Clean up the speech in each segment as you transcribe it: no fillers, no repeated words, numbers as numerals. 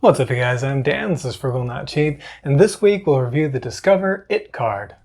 What's up you guys, I'm Dan, this is Frugal Not Cheap, and this week we'll review the Discover It card.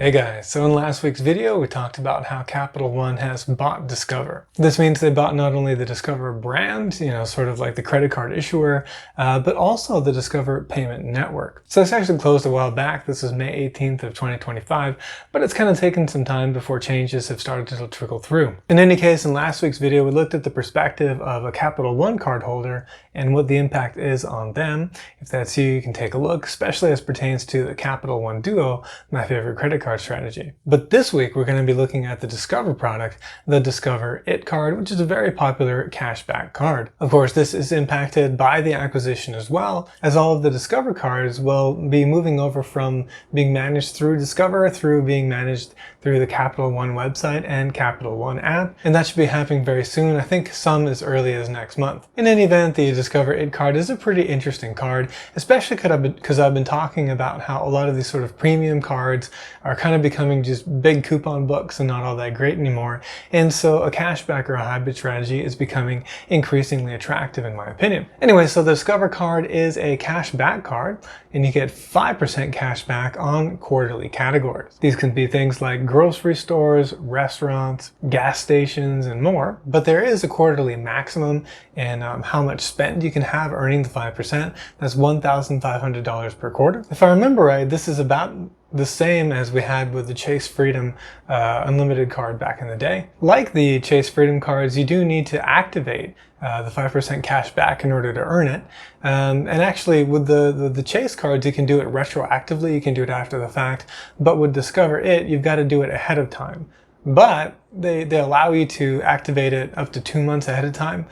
Hey guys, so in last week's video we talked about how Capital One has bought Discover. This means they bought not only the Discover brand, sort of like the credit card issuer, but also the Discover payment network. So this actually closed a while back. This is May 18th of 2025, but it's kind of taken some time before changes have started to trickle through. In any case, in last week's video we looked at the perspective of a Capital One card holder and what the impact is on them. If that's you can take a look, especially as pertains to the Capital One Duo, my favorite credit card strategy. But this week we're going to be looking at the Discover product, the Discover It card, which is a very popular cashback card. Of course, this is impacted by the acquisition as well, as all of the Discover cards will be moving over from being managed through Discover through being managed through the Capital One website and Capital One app, and that should be happening very soon. I think some as early as next month. In any event, the Discover It card is a pretty interesting card, especially because I've been talking about how a lot of these sort of premium cards are kind of becoming just big coupon books and not all that great anymore. And so a cashback or a hybrid strategy is becoming increasingly attractive in my opinion. Anyway, so the Discover card is a cashback card and you get 5% cash back on quarterly categories. These can be things like grocery stores, restaurants, gas stations, and more. But there is a quarterly maximum in how much spend you can have earning the 5%. That's $1,500 per quarter. If I remember right, this is about the same as we had with the Chase Freedom Unlimited card back in the day. Like the Chase Freedom cards, you do need to activate the 5% cash back in order to earn it. And actually with the Chase cards, you can do it retroactively, you can do it after the fact, but with Discover It, you've got to do it ahead of time. But they allow you to activate it up to 2 months ahead of time.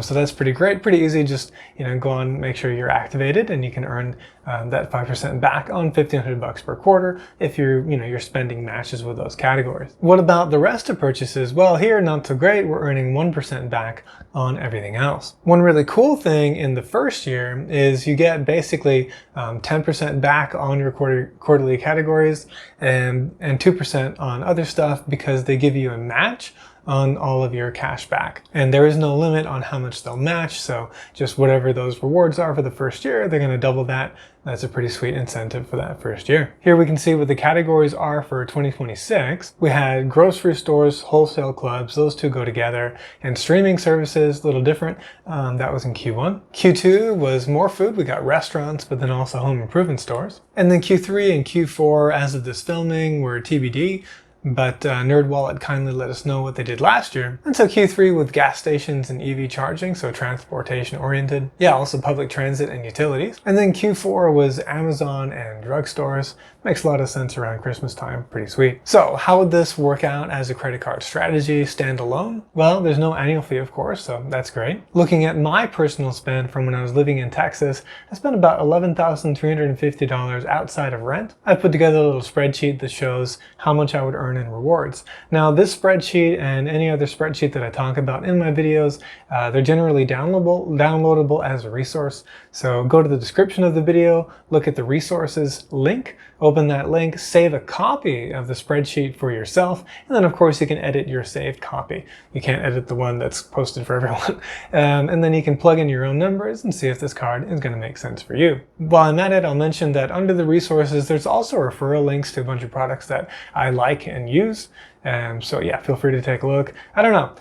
So that's pretty great, pretty easy. Just, go on, make sure you're activated and you can earn that 5% back on $1,500 per quarter if your spending matches with those categories. What about the rest of purchases? Well, here, not so great. We're earning 1% back on everything else. One really cool thing in the first year is you get basically 10% back on your quarterly categories and 2% on other stuff because they give you a match on all of your cash back. And there is no limit on how much they'll match, so just whatever those rewards are for the first year, they're going to double that. That's a pretty sweet incentive for that first year. Here we can see what the categories are for 2026. We had grocery stores, wholesale clubs, those two go together, and streaming services, a little different. That was in Q1. Q2 was more food. We got restaurants, but then also home improvement stores. And then Q3 and Q4, as of this filming, were TBD. But NerdWallet kindly let us know what they did last year. And so Q3 with gas stations and EV charging, so transportation oriented. Yeah, also public transit and utilities. And then Q4 was Amazon and drugstores. Makes a lot of sense around Christmas time, pretty sweet. So how would this work out as a credit card strategy standalone? Well, there's no annual fee, of course, so that's great. Looking at my personal spend from when I was living in Texas, I spent about $11,350 outside of rent. I put together a little spreadsheet that shows how much I would earn in rewards. Now this spreadsheet and any other spreadsheet that I talk about in my videos, they're generally downloadable as a resource. So go to the description of the video, look at the resources link, open that link, save a copy of the spreadsheet for yourself, and then of course you can edit your saved copy. You can't edit the one that's posted for everyone. And then you can plug in your own numbers and see if this card is going to make sense for you. While I'm at it, I'll mention that under the resources, there's also referral links to a bunch of products that I like and use. So yeah, feel free to take a look. I don't know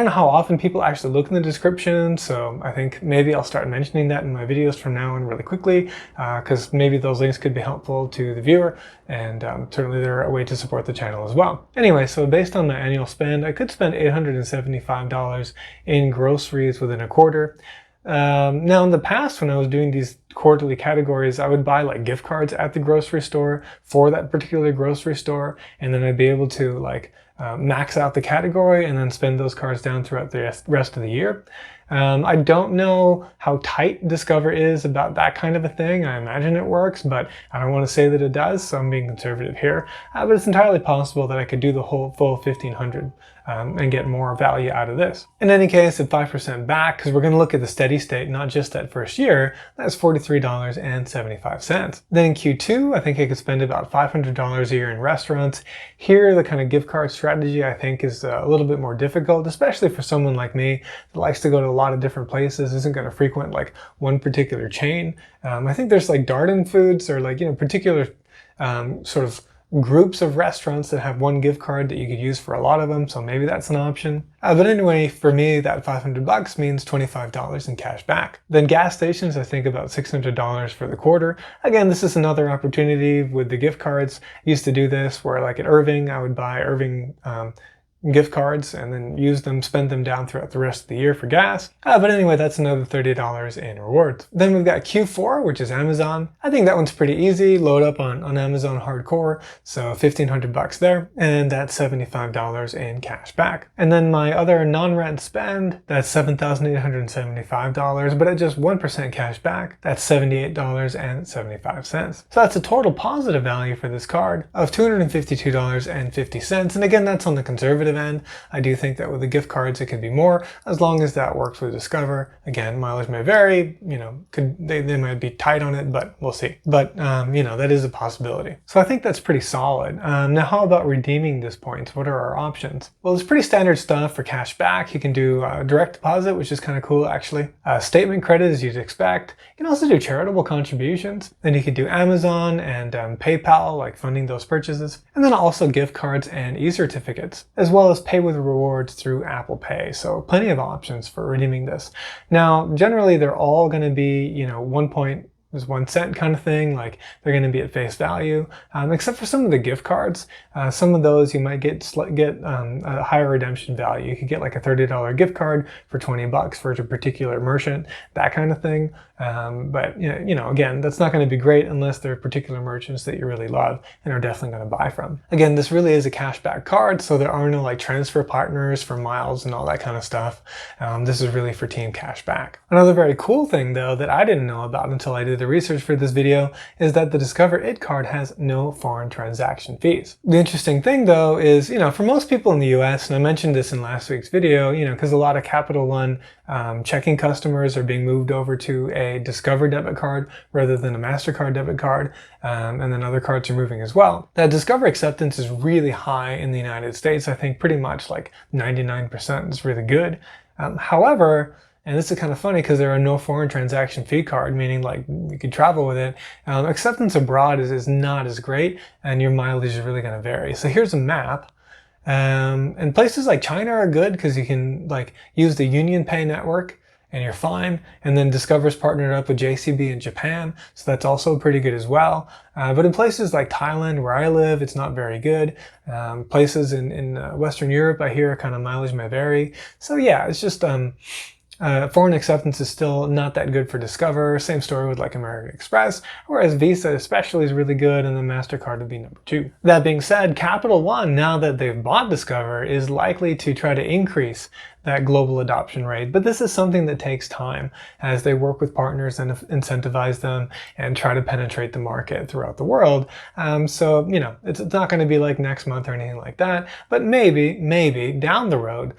how often people actually look in the description, so I think maybe I'll start mentioning that in my videos from now on really quickly, because maybe those links could be helpful to the viewer, and certainly they're a way to support the channel as well. Anyway, so based on my annual spend, I could spend $875 in groceries within a quarter. Now in the past, when I was doing these quarterly categories, I would buy like gift cards at the grocery store for that particular grocery store, and then I'd be able to max out the category and then spend those cards down throughout the rest of the year. I don't know how tight Discover is about that kind of a thing. I imagine it works, but I don't want to say that it does, so I'm being conservative here. But it's entirely possible that I could do the full 1,500 and get more value out of this. In any case, at 5% back, because we're going to look at the steady state, not just that first year, that's $43.75. Then in Q2, I think I could spend about $500 a year in restaurants. Here, the kind of gift card strategy I think is a little bit more difficult, especially for someone like me that likes to go to a lot of different places, isn't going to frequent like one particular chain. I think there's like Darden Foods or like, particular sort of groups of restaurants that have one gift card that you could use for a lot of them, so maybe that's an option. But anyway, for me, that $500 means $25 in cash back. Then gas stations, I think about $600 for the quarter. Again, this is another opportunity with the gift cards. I used to do this where like at Irving, I would buy Irving gift cards and then use them, spend them down throughout the rest of the year for gas. But anyway, that's another $30 in rewards. Then we've got Q4, which is Amazon. I think that one's pretty easy. Load up on Amazon Hardcore. So $1,500 there, and that's $75 in cash back. And then my other non-rent spend, that's $7,875, but at just 1% cash back, that's $78.75. So that's a total positive value for this card of $252.50. And again, that's on the conservative end. I do think that with the gift cards it could be more, as long as that works with Discover. Again, mileage may vary, they might be tight on it, but we'll see. But that is a possibility. So I think that's pretty solid. Now how about redeeming this points? What are our options? Well, it's pretty standard stuff for cash back. You can do direct deposit, which is kind of cool actually. Statement credit, as you'd expect. You can also do charitable contributions. Then you can do Amazon and PayPal, like funding those purchases. And then also gift cards and e-certificates, as well as pay with rewards through Apple Pay. So plenty of options for redeeming this. Now, generally they're all going to be, 1 cent kind of thing, like they're going to be at face value, except for some of the gift cards. Some of those you might get a higher redemption value. You could get like a $30 gift card for $20 for a particular merchant, that kind of thing. But again, that's not going to be great unless there are particular merchants that you really love and are definitely going to buy from. Again, this really is a cashback card, so there are no like transfer partners for miles and all that kind of stuff. This is really for team cashback. Another very cool thing though that I didn't know about until I did the research for this video is that the Discover It card has no foreign transaction fees. The interesting thing though is, for most people in the US, and I mentioned this in last week's video, because a lot of Capital One checking customers are being moved over to a Discover debit card rather than a MasterCard debit card, and then other cards are moving as well. That Discover acceptance is really high in the United States. I think pretty much like 99% is really good. However, and this is kind of funny because there are no foreign transaction fee card, meaning like you can travel with it. Acceptance abroad is not as great, and your mileage is really going to vary. So here's a map. And places like China are good because you can like use the Union Pay network and you're fine. And then Discover's partnered up with JCB in Japan, so that's also pretty good as well. But in places like Thailand, where I live, it's not very good. Places in Western Europe, I hear kind of mileage may vary. So yeah, it's just foreign acceptance is still not that good for Discover. Same story with like American Express, whereas Visa especially is really good, and then MasterCard would be number 2. That being said, Capital One, now that they've bought Discover, is likely to try to increase that global adoption rate. But this is something that takes time as they work with partners and incentivize them and try to penetrate the market throughout the world. So, it's not going to be like next month or anything like that, but maybe down the road,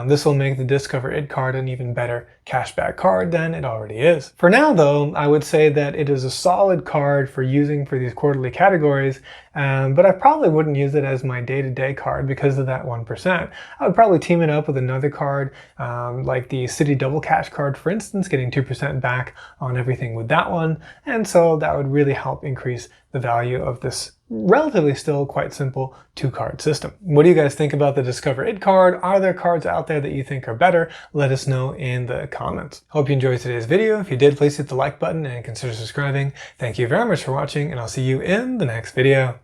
this will make the Discover It card an even better cashback card than it already is. For now though, I would say that it is a solid card for using for these quarterly categories, but I probably wouldn't use it as my day-to-day card because of that 1%. I would probably team it up with another card, like the Citi Double Cash card, for instance, getting 2% back on everything with that one. And so that would really help increase the value of this relatively still quite simple 2-card system. What do you guys think about the Discover It card? Are there cards out there that you think are better? Let us know in the comments. Hope you enjoyed today's video. If you did, please hit the like button and consider subscribing. Thank you very much for watching, and I'll see you in the next video.